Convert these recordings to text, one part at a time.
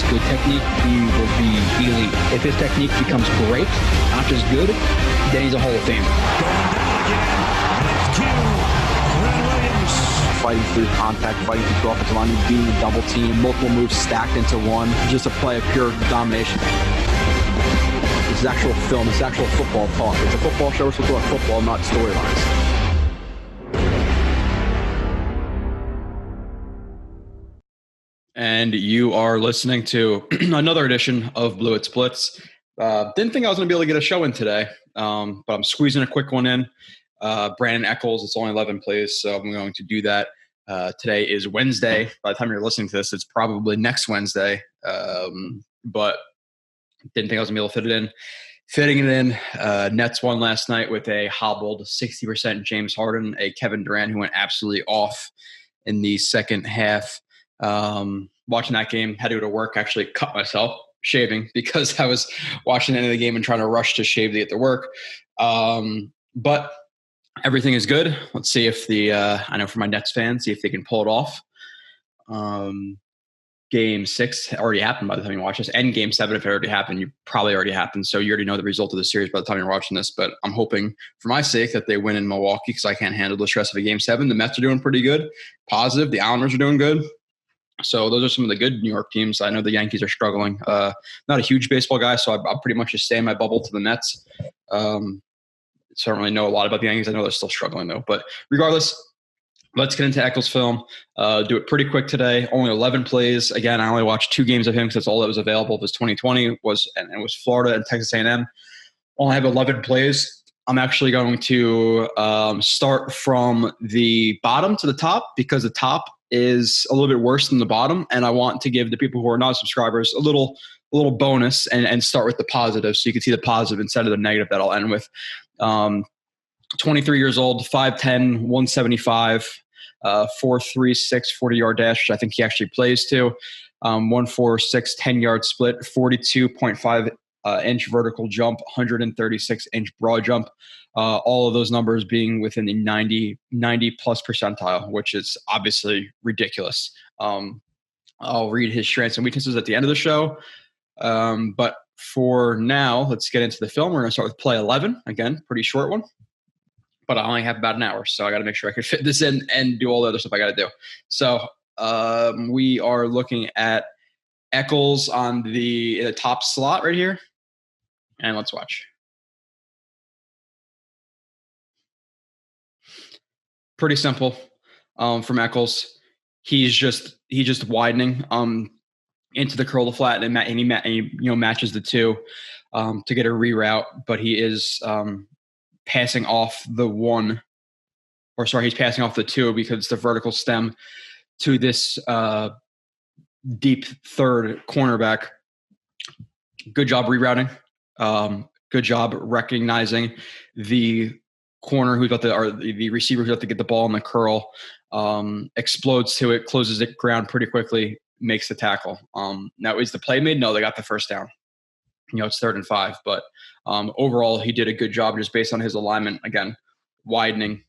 good technique, he will be elite. If his technique becomes great, not just good, then he's a Hall of Famer. Going down again. Left Q. Ren Williams. Fighting through contact, fighting through offensive line, being double team, multiple moves stacked into one, just a play of pure domination. This is actual film, this is actual football talk. It's a football show, we're supposed to talk football, not storylines. And you are listening to another edition of Blewett's Blitz. Didn't think I was going to be able to get a show in today, but I'm squeezing a quick one in. Brandin Echols, it's only 11 plays, so I'm going to do that. Today is Wednesday. By the time you're listening to this, it's probably next Wednesday, but didn't think I was going to be able to fit it in. Fitting it in, Nets won last night with a hobbled 60% James Harden, a Kevin Durant who went absolutely off in the second half. Watching that game, had to go to work, actually cut myself shaving because I was watching the end of the game and trying to rush to shave to get to work. But everything is good. Let's see if I know for my Nets fans, see if they can pull it off. Game 6 already happened by the time you watch this, and Game 7, if it already happened, you probably already happened. So you already know the result of the series by the time you're watching this. But I'm hoping for my sake that they win in Milwaukee because I can't handle the stress of a Game 7. The Mets are doing pretty good, positive. The Islanders are doing good. So those are some of the good New York teams. I know the Yankees are struggling. Not a huge baseball guy, so I'll pretty much just stay in my bubble to the Mets. So I don't really know a lot about the Yankees. I know they're still struggling, though. But regardless, let's get into Echols' film. Do it pretty quick today. Only 11 plays. Again, I only watched 2 games of him because that's all that was available. It was 2020. It was Florida and Texas A&M. Only have 11 plays. I'm actually going to start from the bottom to the top because the top is a little bit worse than the bottom, and I want to give the people who are not subscribers a little bonus and start with the positive so you can see the positive instead of the negative that I'll end with. 23 years old, 5'10", 175, 4.36 40-yard dash, which I think he actually plays to. 1.46 10-yard split, 42.5 inch vertical jump, 136 inch broad jump. All of those numbers being within the 90 plus percentile, which is obviously ridiculous. I'll read his strengths and weaknesses at the end of the show. But for now, let's get into the film. We're going to start with play 11. Again, pretty short one, but I only have about an hour, so I got to make sure I can fit this in and do all the other stuff I got to do. So we are looking at Echols in the top slot right here. And let's watch. Pretty simple from Echols. He's just widening into the curl to flat, and he matches the two to get a reroute. But he is passing off the one, or sorry, he's passing off the two because it's the vertical stem to this deep third cornerback. Good job rerouting. Good job recognizing the corner the receiver who's about to get the ball in the curl, explodes to it, closes it ground pretty quickly, makes the tackle. Now, is the play made? No, they got the first down. It's 3rd and 5, but overall he did a good job just based on his alignment. Again, widening,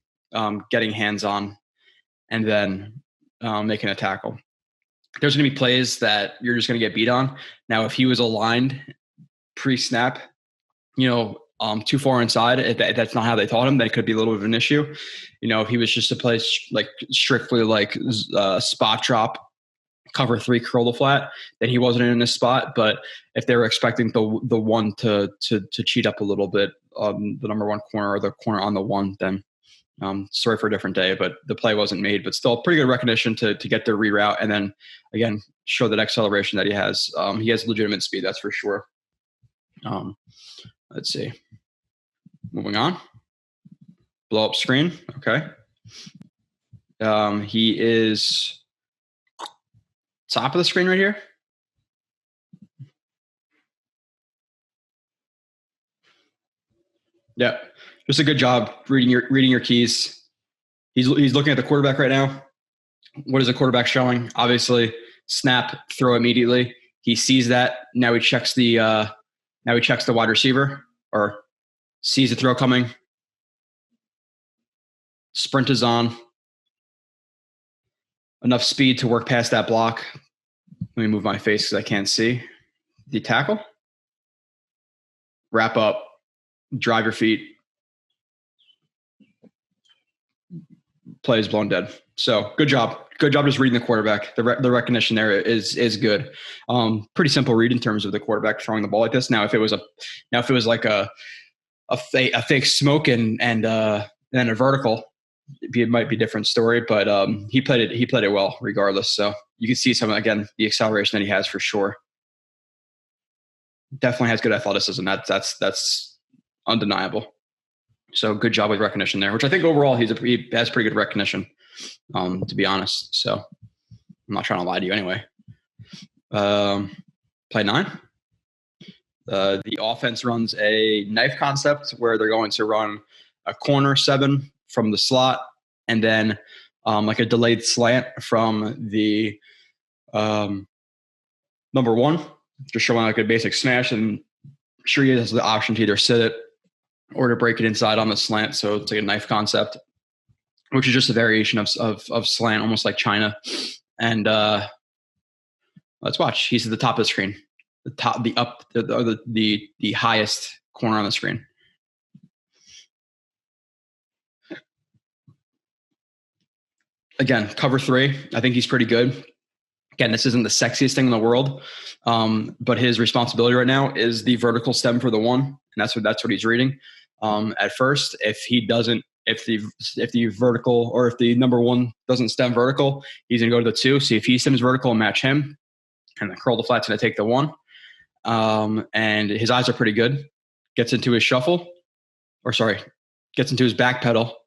getting hands on, and then making a tackle. There's going to be plays that you're just going to get beat on. Now, if he was aligned pre-snap, too far inside, if that's not how they taught him, then it could be a little bit of an issue. If he was just to play strictly spot drop, cover 3, curl to flat, then he wasn't in this spot. But if they were expecting the one to cheat up a little bit, the number 1 corner or the corner on the one, then sorry for a different day. But the play wasn't made, but still pretty good recognition to get the reroute, and then again show that acceleration that he has. He has legitimate speed, that's for sure. Let's see. Moving on. Blow up screen. Okay. He is top of the screen right here. Yeah. Just a good job reading your keys. He's looking at the quarterback right now. What is the quarterback showing? Obviously, snap, throw immediately. He sees that. Now he checks the wide receiver, or sees the throw coming. Sprint is on. Enough speed to work past that block. Let me move my face because I can't see. The tackle. Wrap up. Drive your feet. Play is blown dead. So good job. Good job just reading the quarterback. The recognition there is good. Pretty simple read in terms of the quarterback throwing the ball like this. Now, if it was like a fake smoke and a vertical, it might be a different story. But he played it well regardless. So you can see some, again, the acceleration that he has for sure. Definitely has good athleticism. That's undeniable. So good job with recognition there, which I think overall he has pretty good recognition, to be honest. So I'm not trying to lie to you anyway. Play 9. The offense runs a knife concept where they're going to run a corner 7 from the slot and then like a delayed slant from the number 1, just showing like a basic smash. And sure, he has the option to either sit it or to break it inside on the slant. So it's like a knife concept, which is just a variation of slant, almost like China. And let's watch. He's at the top of the screen, the highest corner on the screen. Again, cover 3. I think he's pretty good. Again, this isn't the sexiest thing in the world, but his responsibility right now is the vertical stem for the 1, and that's what he's reading. At first, if the vertical or if the number 1 doesn't stem vertical, he's gonna go to the 2. See if he stems vertical and match him, and the curl the flat's gonna take the 1. And his eyes are pretty good. Gets into his back pedal.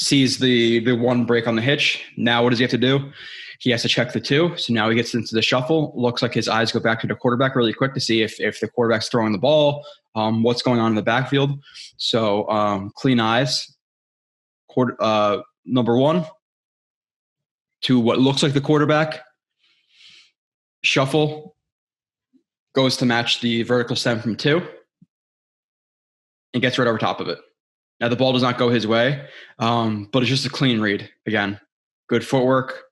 Sees the 1 break on the hitch. Now what does he have to do? He has to check the 2. So now he gets into the shuffle. Looks like his eyes go back to the quarterback really quick to see if the quarterback's throwing the ball, what's going on in the backfield. So clean eyes. Number 1 to what looks like the quarterback. Shuffle. Goes to match the vertical stem from 2. And gets right over top of it. Now the ball does not go his way, but it's just a clean read. Again, good footwork.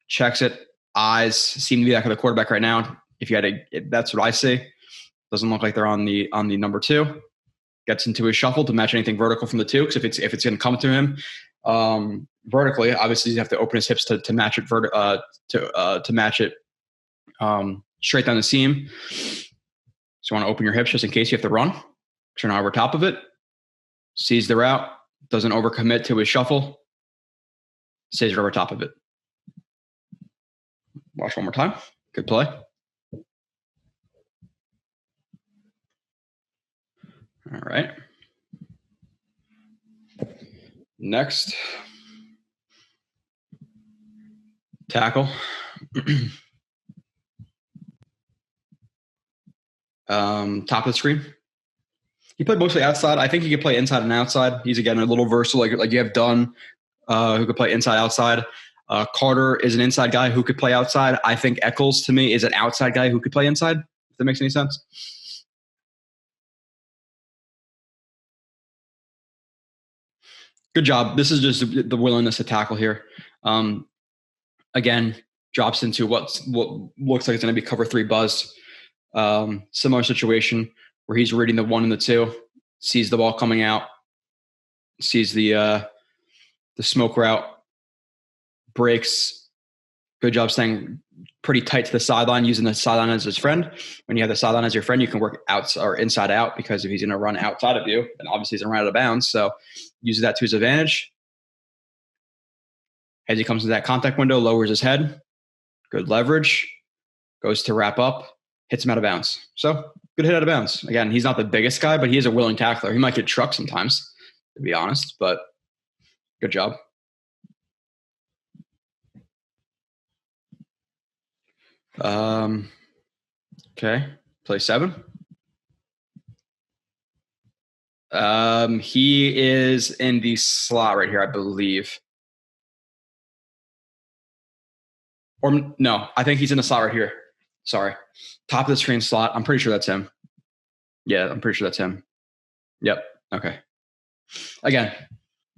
Checks it. Eyes seem to be back of the quarterback right now. That's what I see. Doesn't look like they're on the number 2. Gets into his shuffle to match anything vertical from the 2. Because if it's going to come to him vertically, obviously you have to open his hips to match it to match it straight down the seam. So you want to open your hips just in case you have to run. Turn over top of it. Sees the route. Doesn't overcommit to his shuffle. Stays right over top of it. Watch one more time. Good play. All right. Next. Tackle. Top of the screen. He played mostly outside. I think he could play inside and outside. He's, again, a little versatile, like you have Dunn, who could play inside, outside. Carter is an inside guy who could play outside. I think Echols, to me, is an outside guy who could play inside, if that makes any sense. Good job. This is just the willingness to tackle here. Again, drops into what looks like it's going to be cover 3 buzz. Similar situation where he's reading the 1 and the 2, sees the ball coming out, sees the smoke route, breaks. Good job staying pretty tight to the sideline, using the sideline as his friend. When you have the sideline as your friend, you can work out or inside out, because if he's going to run outside of you, then obviously he's going to run out of bounds. So uses that to his advantage. As he comes to that contact window, lowers his head. Good leverage. Goes to wrap up. Hits him out of bounds. So good hit out of bounds. Again, he's not the biggest guy, but he is a willing tackler. He might get trucked sometimes, to be honest, but good job. Okay. Play 7. He is in the slot right here, I believe. Or no, I think he's in the slot right here. Sorry. Top of the screen slot. I'm pretty sure that's him. Yeah, I'm pretty sure that's him. Yep. Okay. Again,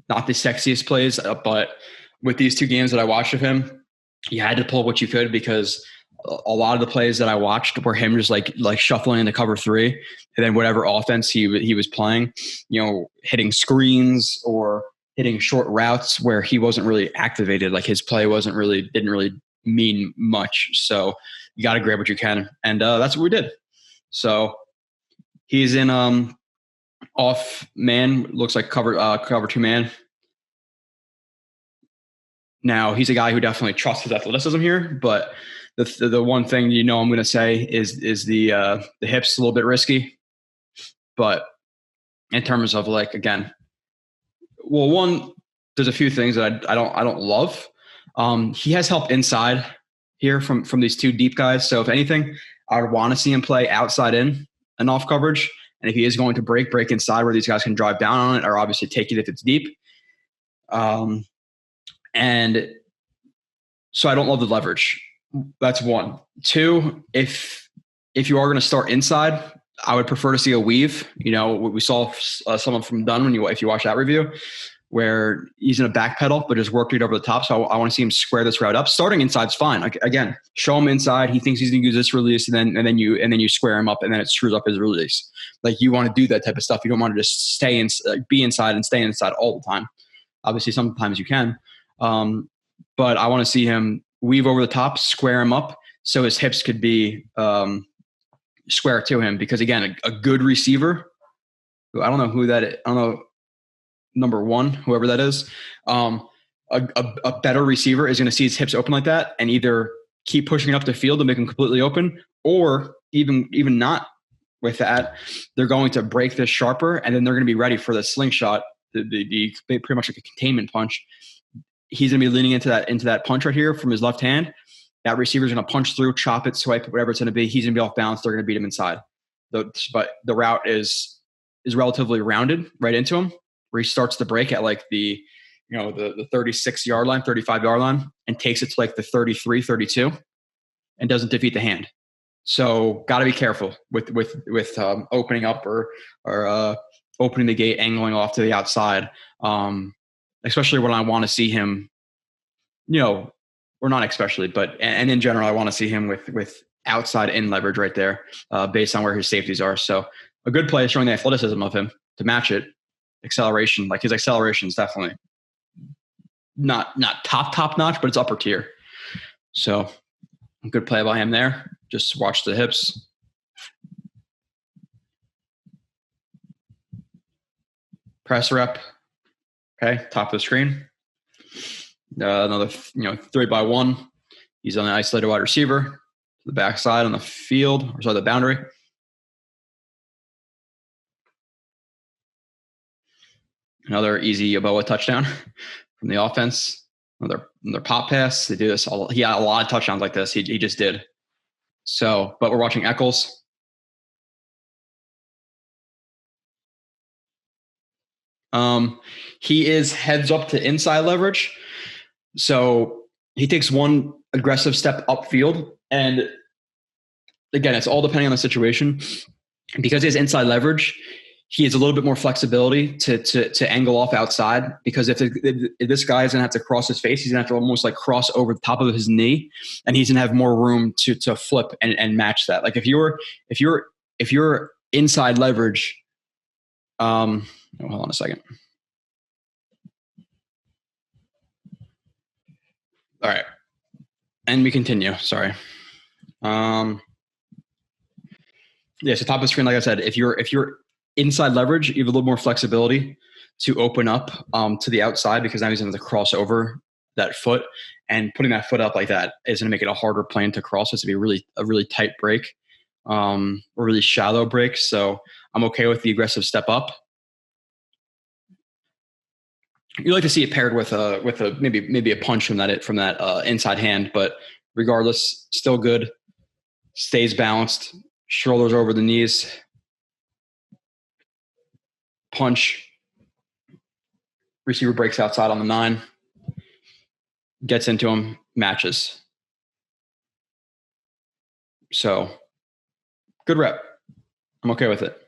not the sexiest plays, but with these 2 games that I watched of him, you had to pull what you could, because a lot of the plays that I watched were him just like shuffling into cover 3, and then whatever offense he was playing, hitting screens or hitting short routes where he wasn't really activated. Like his play didn't really mean much. So you got to grab what you can, and that's what we did. So he's in off man, looks like cover 2 man. Now he's a guy who definitely trusts his athleticism here, but the one thing I'm going to say is the hips a little bit risky. But in terms of like, again, well, one, there's a few things that I don't love. He has help inside here from these 2 deep guys. So if anything, I would want to see him play outside in and off coverage. And if he is going to break inside where these guys can drive down on it, or obviously take it if it's deep. And so I don't love the leverage. That's 1. 2, if you are going to start inside, I would prefer to see a weave. We saw someone from Dunn if you watch that review, where he's in a back pedal, but just worked it over the top. So I want to see him square this route up. Starting inside's fine. Again, show him inside. He thinks he's going to use this release, and then you square him up, and then it screws up his release. Like you want to do that type of stuff. You don't want to just be inside and stay inside all the time. Obviously, sometimes you can, but I want to see him weave over the top, square him up, so his hips could be square to him. Because again, a good receiver, who I don't know who that is. I don't know. Number 1, whoever that is, a better receiver is going to see his hips open like that and either keep pushing up the field to make him completely open, or even not with that, they're going to break this sharper, and then they're going to be ready for the slingshot, the pretty much like a containment punch. He's going to be leaning into that punch right here from his left hand. That receiver's going to punch through, chop it, swipe it, whatever it's going to be. He's going to be off balance. They're going to beat him inside. But the route is relatively rounded right into him, where he starts to break at like the 36-yard line, 35-yard line, and takes it to like the 33, 32, and doesn't defeat the hand. So got to be careful with opening up or opening the gate, angling off to the outside, especially when I want to see him, or not especially, but and in general, I want to see him with outside in leverage right there, based on where his safeties are. So a good play is showing the athleticism of him to match it. Acceleration, like his acceleration is definitely not top notch, but it's upper tier. So a good play by him there. Just watch the hips. Press rep. Okay, top of the screen. Another 3x1. He's on an isolated wide receiver to the backside on the field, or sorry, the boundary. Another easy Yeboah touchdown from the offense. Another pop pass. They do this. He had a lot of touchdowns like this. He just did. So, but we're watching Echols. He is heads up to inside leverage. So he takes one aggressive step upfield. And again, it's all depending on the situation. Because he has inside leverage, he has a little bit more flexibility to angle off outside, because if this guy is going to have to cross his face, he's going to have to almost like cross over the top of his knee, and he's going to have more room to flip and match that. Like if you're inside leverage, hold on a second. All right. And we continue. Sorry. So top of the screen, like I said, if you're inside leverage, you have a little more flexibility to open up to the outside, because now he's going to cross over that foot, and putting that foot up like that is going to make it a harder plane to cross. It's going to be a really tight break, a really shallow break. So I'm okay with the aggressive step up. You like to see it paired with a maybe a punch from that inside hand, but regardless, still good. Stays balanced, shoulders over the knees. Punch. Receiver breaks outside on the 9. Gets into him, matches. So, good rep. I'm okay with it.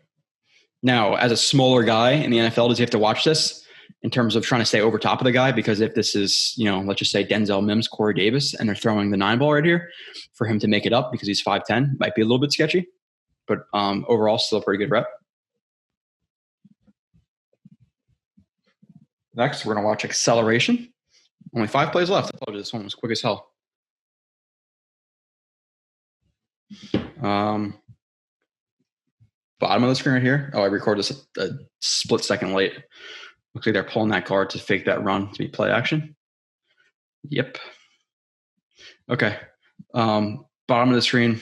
Now, as a smaller guy in the NFL, does he have to watch this? in terms of trying to stay over top of the guy, because if this is, let's just say Denzel Mims, Corey Davis, and they're throwing the 9 ball right here, for him to make it up because he's 5'10", might be a little bit sketchy. But overall, still a pretty good rep. Next, we're going to watch acceleration. Only 5 plays left. I told you this one was quick as hell. Bottom of the screen right here. Oh, I recorded this a split second late. Looks like they're pulling that guard to fake that run to be play action. Yep. Okay. Bottom of the screen.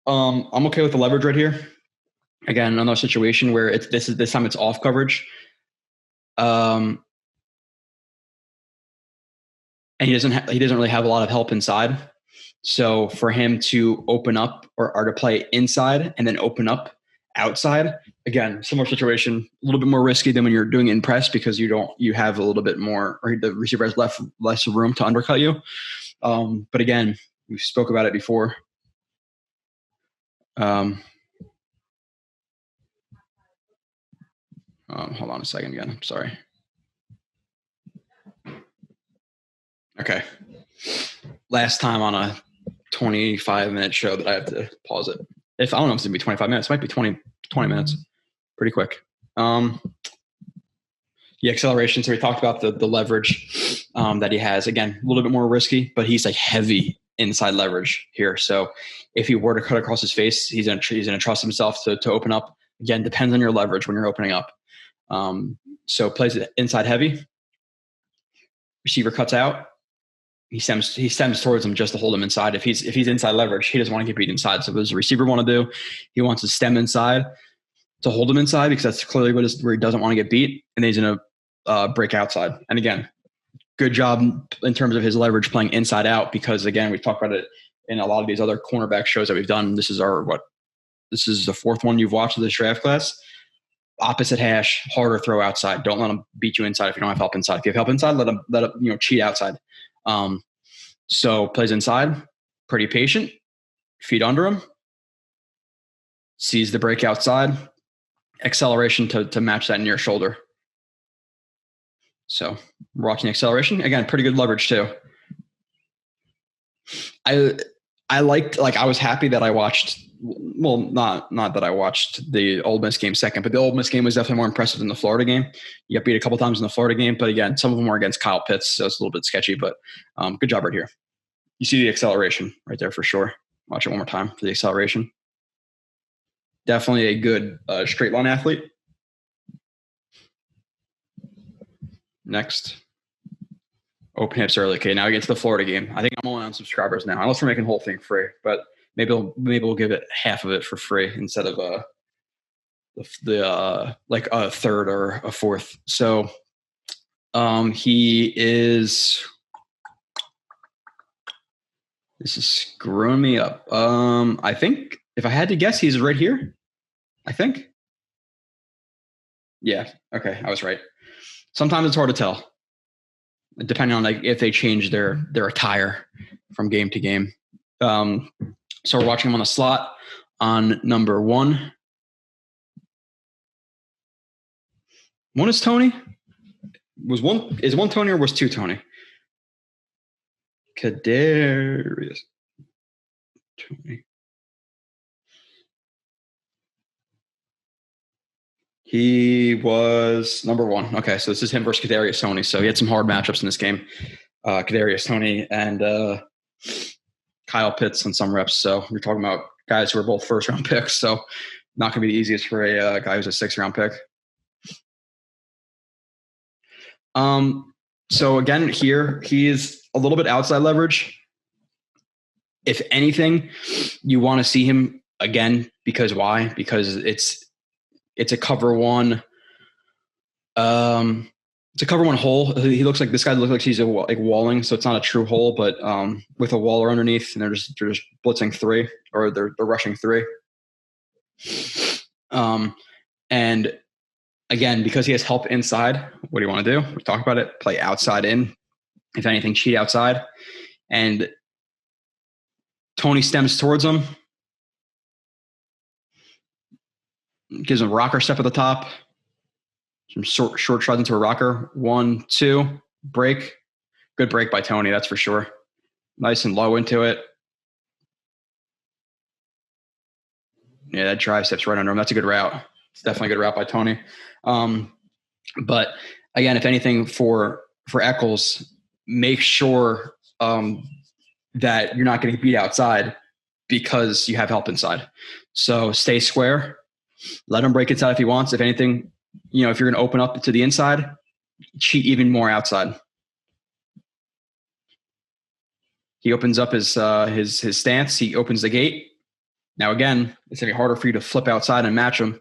I'm okay with the leverage right here. Again, another situation where this time it's off coverage. And he doesn't really have a lot of help inside. So for him to open up or to play inside and then open up outside, again, similar situation, a little bit more risky than when you're doing it in press, because you have a little bit more, or the receiver has less room to undercut you. But again, we spoke about it before. Hold on a second again. I'm sorry. Okay. Last time on a 25-minute show that I have to pause it. I don't know if it's going to be 25 minutes. It might be 20 minutes. Pretty quick. The acceleration. So we talked about the leverage that he has. Again, a little bit more risky, but he's like heavy inside leverage here. So if he were to cut across his face, he's going to trust himself to open up. Again, depends on your leverage when you're opening up. So plays it inside heavy. Receiver cuts out. He stems towards him just to hold him inside. If he's inside leverage, he doesn't want to get beat inside. So what does the receiver want to do? He wants to stem inside to hold him inside, because that's clearly where he doesn't want to get beat, and then he's going to break outside. And again, good job in terms of his leverage playing inside out, because again, we've talked about it in a lot of these other cornerback shows that we've done. This is the 4th one you've watched of this draft class. Opposite hash, harder throw outside. Don't let him beat you inside if you don't have help inside. If you have help inside, let him cheat outside. So plays inside, pretty patient, feet under him, sees the break outside, acceleration to match that near shoulder. So rocking acceleration. Again, pretty good leverage too. I was happy that I watched, well, not that I watched the Ole Miss game second, but the Ole Miss game was definitely more impressive than the Florida game. You got beat a couple times in the Florida game, but again, some of them were against Kyle Pitts, so it's a little bit sketchy, but good job right here. You see the acceleration right there for sure. Watch it one more time for the acceleration. Definitely a good straight line athlete. Next. Open hips early. Okay, now we get to the Florida game. I think I'm only on subscribers now, unless we're making the whole thing free. But maybe we'll give it half of it for free instead of like a third or a fourth. So he is. This is screwing me up. I think if I had to guess, he's right here. I think. Yeah. Okay, I was right. Sometimes it's hard to tell, depending on if they change their attire from game to game. So we're watching him on the slot on number 1. One is Tony. Is one Tony or was 2 Tony? Kadarius Tony. He was number 1. Okay, so this is him versus Kadarius Toney. So he had some hard matchups in this game. Kadarius Toney and Kyle Pitts on some reps. So we're talking about guys who are both first-round picks. So not going to be the easiest for a guy who's a 6th-round pick. So again, here he is a little bit outside leverage. If anything, you want to see him again because why? Because it's a cover 1. It's a cover 1 hole. He looks like this guy looks like he's walling, so it's not a true hole, but with a waller underneath, and they're just blitzing 3, or they're rushing 3. And again, because he has help inside, what do you want to do? We talk about it. Play outside in. If anything, cheat outside. And Tony stems towards him. Gives him a rocker step at the top. Some short shots into a rocker. 1, 2, break. Good break by Tony, that's for sure. Nice and low into it. Yeah, that drive steps right under him. That's a good route. It's definitely a good route by Tony. But again, if anything, for Echols, make sure that you're not getting beat outside because you have help inside. So stay square. Let him break inside if he wants. If anything, if you're going to open up to the inside, cheat even more outside. He opens up his stance. He opens the gate. Now, again, it's going to be harder for you to flip outside and match him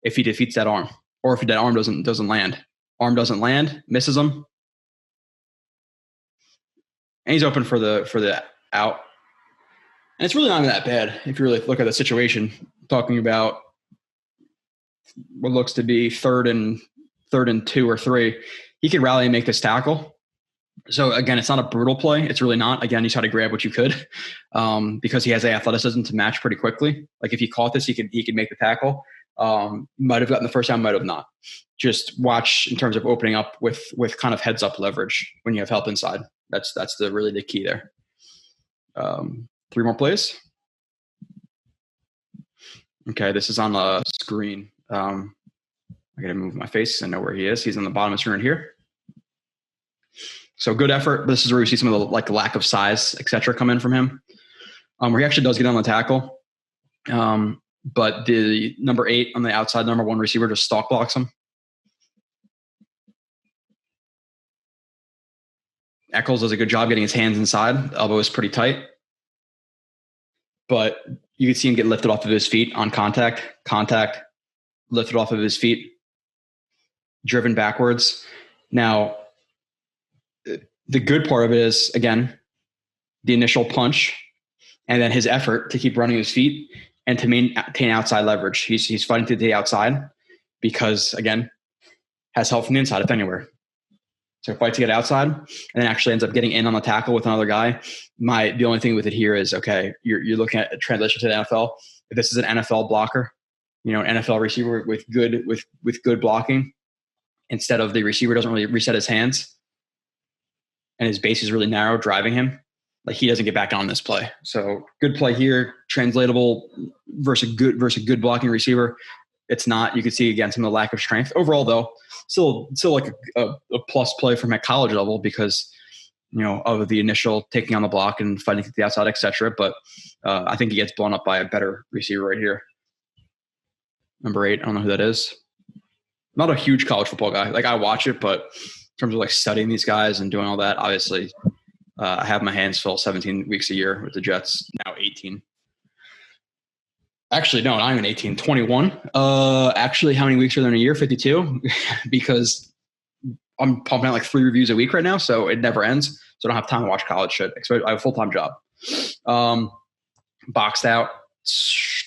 if he defeats that arm, or if that arm doesn't land. Arm doesn't land, misses him, and he's open for the out. And it's really not even that bad if you really look at the situation. Talking about what looks to be third and 2 or 3, he could rally and make this tackle. So again, it's not a brutal play. It's really not. Again, you try to grab what you could because he has the athleticism to match pretty quickly. Like if he caught this, he could make the tackle. Might have gotten the first down, might have not. Just watch in terms of opening up with kind of heads up leverage when you have help inside. That's really the key there. 3 more plays. Okay, this is on the screen. I got to move my face. I know where he is. He's on the bottom of the screen right here. So good effort. This is where we see some of the lack of size, et cetera, come in from him. Where he actually does get on the tackle. But the number 8 on the outside, number 1 receiver just stalk blocks him. Echols does a good job getting his hands inside. The elbow is pretty tight. But you can see him get lifted off of his feet on contact, lifted off of his feet, driven backwards. Now, the good part of it is, again, the initial punch and then his effort to keep running his feet and to maintain outside leverage. He's fighting to the outside because, again, has help from the inside, if anywhere. So fight to get outside and then actually ends up getting in on the tackle with another guy. The only thing with it here is, okay, you're looking at a transition to the NFL. If this is an NFL blocker, an NFL receiver with good blocking, instead of the receiver doesn't really reset his hands and his base is really narrow, driving him, he doesn't get back on this play. So good play here, translatable versus a good blocking receiver. It's not. You can see again some of the lack of strength. Overall, though, still like a plus play from at college level because of the initial taking on the block and fighting to the outside, etc. But I think he gets blown up by a better receiver right here. Number 8, I don't know who that is. Not a huge college football guy. I watch it, but in terms of studying these guys and doing all that, obviously, I have my hands full 17 weeks a year with the Jets. Now 18. Actually, no, not even 18, 21. Actually, how many weeks are there in a year? 52? Because I'm pumping out 3 reviews a week right now, so it never ends. So I don't have time to watch college shit. I have a full-time job. Boxed out,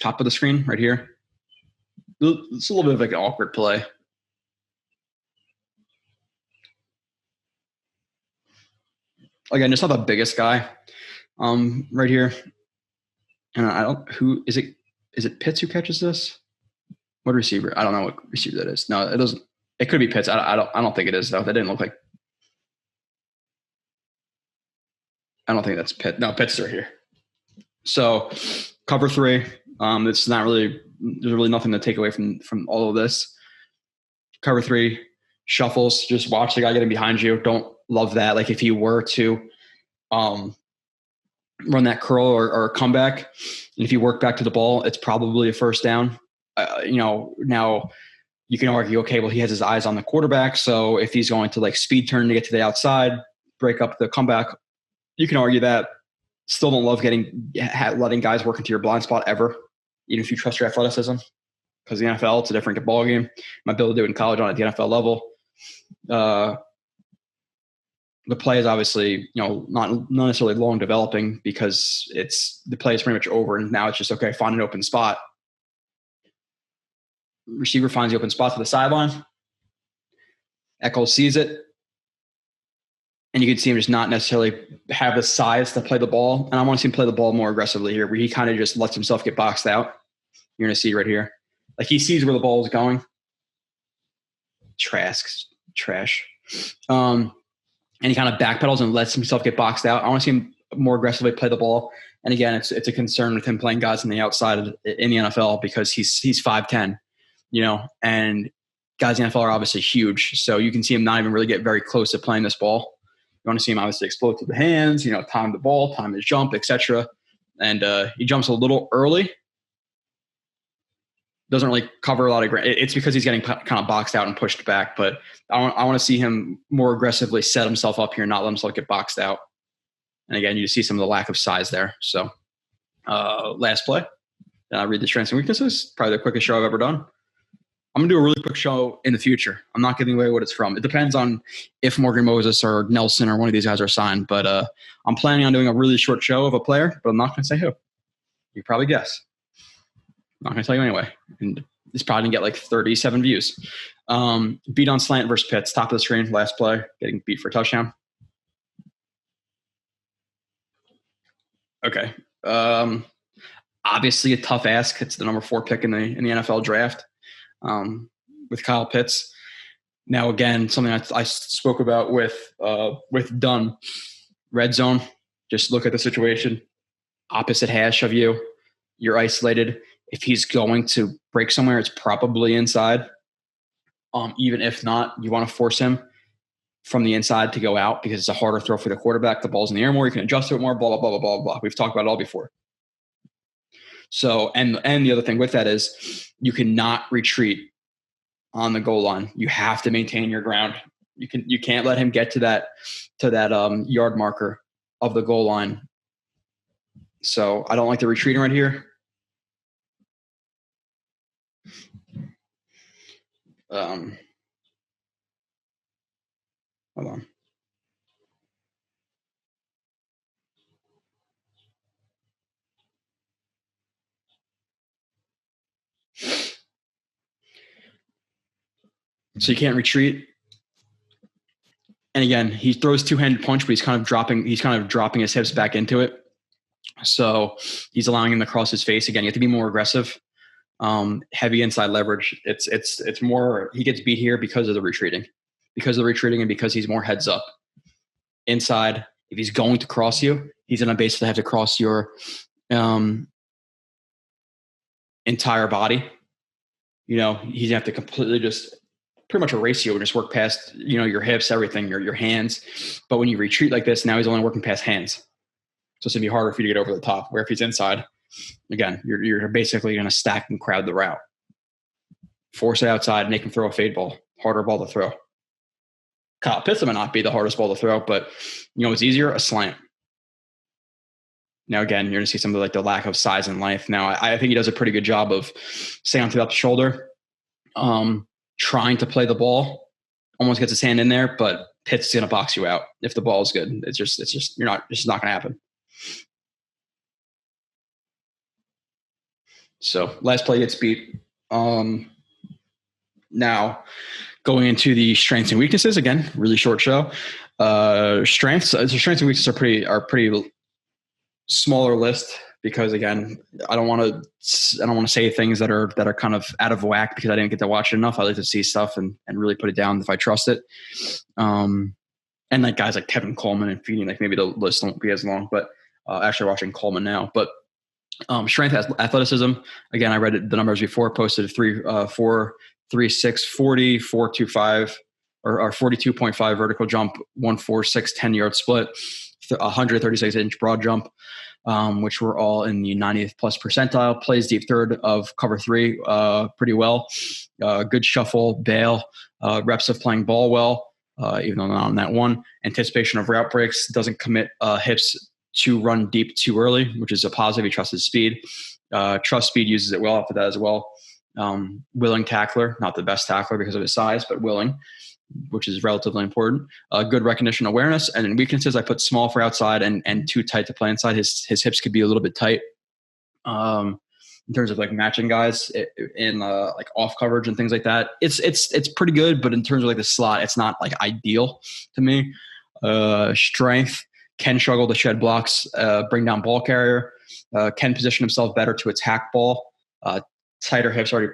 top of the screen right here. It's a little bit of an awkward play. Again, it's not the biggest guy right here. And who is it? Is it Pitts who catches this? What receiver? I don't know what receiver that is. No, it doesn't. It could be Pitts. I don't think it is though. That didn't look like. I don't think that's Pitts. No, Pitts is right here. So cover 3. It's not really. There's really nothing to take away from all of this. Cover 3 shuffles. Just watch the guy getting behind you. Don't love that. If you were to run that curl or comeback, and if you work back to the ball, it's probably a first down. Now you can argue, okay, well, he has his eyes on the quarterback. So if he's going to speed turn to get to the outside, break up the comeback, you can argue that. Still don't love letting guys work into your blind spot ever, even if you trust your athleticism, because the NFL, it's a different ball game. Might be able to do it in college on at the NFL level. The play is obviously, not necessarily long developing because the play is pretty much over. And now it's just, okay, find an open spot. Receiver finds the open spot to the sideline. Echols sees it. And you can see him just not necessarily have the size to play the ball. And I want to see him play the ball more aggressively here, where he kind of just lets himself get boxed out. You're going to see right here. He sees where the ball is going. trash. And he kind of backpedals and lets himself get boxed out. I want to see him more aggressively play the ball. And again, it's a concern with him playing guys on the outside in the NFL because he's 5'10", and guys in the NFL are obviously huge. So you can see him not even really get very close to playing this ball. You want to see him obviously explode through the hands, time the ball, time his jump, etc. And he jumps a little early. Doesn't really cover a lot of ground. It's because he's getting kind of boxed out and pushed back. But I want to see him more aggressively set himself up here, not let himself get boxed out. And again, you see some of the lack of size there. So last play. Then I'll read the strengths and weaknesses. Probably the quickest show I've ever done. I'm going to do a really quick show in the future. I'm not giving away what it's from. It depends on if Morgan Moses or Nelson or one of these guys are signed. But I'm planning on doing a really short show of a player, but I'm not going to say who. You probably guess. I'm not going to tell you anyway. And it's probably going to get like 37 views. Beat on slant versus Pitts. Top of the screen, last play. Getting beat for a touchdown. Okay. Obviously a tough ask. It's the number 4 pick in the NFL draft. With Kyle Pitts. Now, again, something I spoke about with Dunn. Red zone, just look at the situation. Opposite hash of you. You're isolated. If he's going to break somewhere, it's probably inside. Even if not, you want to force him from the inside to go out because it's a harder throw for the quarterback. The ball's in the air more. You can adjust to it more, blah, blah, blah, blah, blah, blah. We've talked about it all before. So, and the other thing with that is you cannot retreat on the goal line. You have to maintain your ground. You can't let him get to that yard marker of the goal line. So I don't like the retreating right here. Hold on. So you can't retreat. And again, he throws two-handed punch, but he's kind of dropping his hips back into it. So he's allowing him to cross his face. Again, you have to be more aggressive. Heavy inside leverage. It's more, he gets beat here because of the retreating. Because of the retreating and because he's more heads up. Inside, if he's going to cross you, he's going to basically have to cross your entire body. He's going to have to completely just pretty much erase you and just work past, your hips, everything, your hands. But when you retreat like this, now he's only working past hands. So it's going to be harder for you to get over the top. Where if he's inside, again, you're basically going to stack and crowd the route. Force it outside, make him throw a fade ball. Harder ball to throw. Kyle Pitts might not be the hardest ball to throw, but it's easier, a slant. Now, again, you're going to see some of the lack of size and length. Now, I think he does a pretty good job of staying on top of the shoulder, trying to play the ball, almost gets his hand in there, but Pitts is going to box you out if the ball is good. It's just it's not going to happen. So last play gets beat. Now going into the strengths and weaknesses, again, really short show. Strengths and weaknesses are pretty smaller list because again, I don't want to say things that are kind of out of whack because I didn't get to watch it enough. I like to see stuff and really put it down if I trust it. And like guys like Kevin Coleman and Feeding, like maybe the list won't be as long, but actually watching Coleman now, but strength has athleticism. Again, I read the numbers before, posted 4, 3, 6, 40, 4, 2, 5, or 42.5 vertical jump, 1, 4, 6, 10-yard split, 136-inch broad jump, which were all in the 90th plus percentile. Plays deep third of cover 3 pretty well. Good shuffle, bail, reps of playing ball well, even though not on that one. Anticipation of route breaks, doesn't commit hips to run deep too early, which is a positive. He trusts his speed. Trust speed, uses it well after that as well. Willing tackler, not the best tackler because of his size, but willing, which is relatively important. Good recognition awareness. And in weaknesses, I put small for outside and too tight to play inside. His hips could be a little bit tight in terms of like matching guys in like off coverage and things like that. It's pretty good, but in terms of like the slot, it's not like ideal to me. Strength. Can struggle to shed blocks, bring down ball carrier, can position himself better to attack ball. Tighter hips, already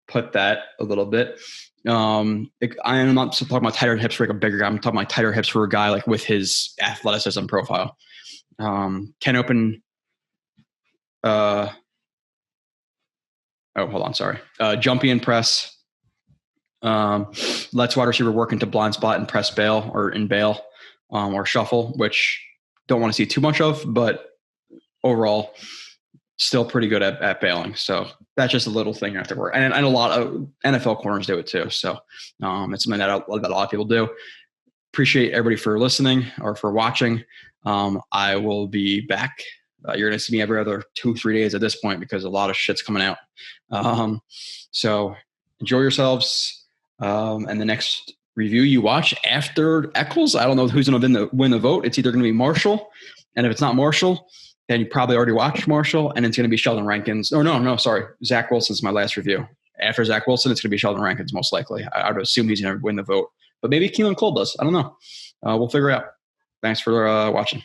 put that a little bit. I'm not talking about tighter hips for like a bigger guy. I'm talking about tighter hips for a guy like with his athleticism profile. Can open. Hold on. Sorry. Jumpy and press. Lets wide receiver work into blind spot and press bail or in bail or shuffle, which don't want to see too much of, but overall still pretty good at bailing. So that's just a little thing you have to work. And a lot of NFL corners do it too. So it's something that a lot of people do. Appreciate everybody for listening or for watching. I will be back. You're going to see me every other 2-3 days at this point because a lot of shit's coming out. So enjoy yourselves. And the next review you watch after Echols, I don't know who's going to win the vote. It's either going to be Marshall. And if it's not Marshall, then you probably already watched Marshall, and it's going to be Sheldon Rankins. Oh, no, sorry. Zach Wilson's my last review. After Zach Wilson, it's going to be Sheldon Rankins most likely. I would assume he's going to win the vote. But maybe Keelan Cole does. I don't know. We'll figure it out. Thanks for watching.